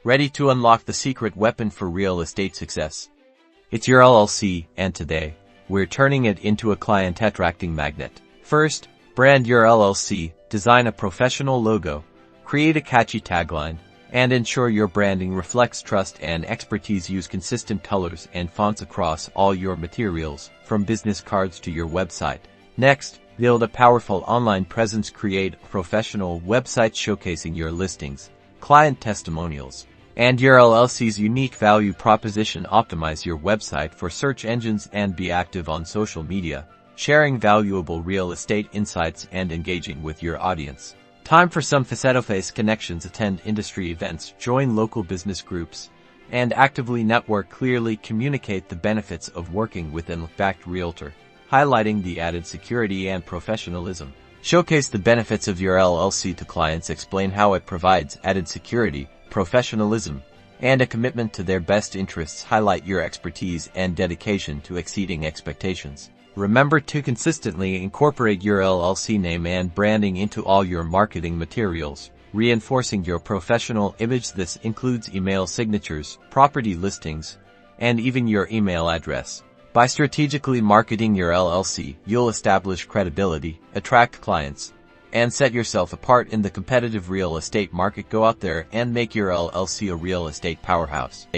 ready to unlock the secret weapon for real estate success. It's your LLC, and today, we're turning it into a client-attracting magnet. First, brand your LLC, design a professional logo, create a catchy tagline, and ensure your branding reflects trust and expertise. Use consistent colors and fonts across all your materials, from business cards to your website. Next, build a powerful online presence. Create a professional website showcasing your listings, client testimonials, and your LLC's unique value proposition. Optimize your website for search engines and be active on social media, sharing valuable real estate insights and engaging with your audience. Time for some face-to-face connections. Attend industry events, join local business groups, and actively network. Clearly communicate the benefits of working with an backed realtor, highlighting the added security and professionalism. Showcase the benefits of your LLC to clients. Explain how it provides added security, professionalism, and a commitment to their best interests. Highlight your expertise and dedication to exceeding expectations. Remember to consistently incorporate your LLC name and branding into all your marketing materials, reinforcing your professional image. This includes email signatures, property listings, and even your email address. By strategically marketing your LLC, you'll establish credibility, attract clients, and set yourself apart in the competitive real estate market. Go out there and make your LLC a real estate powerhouse.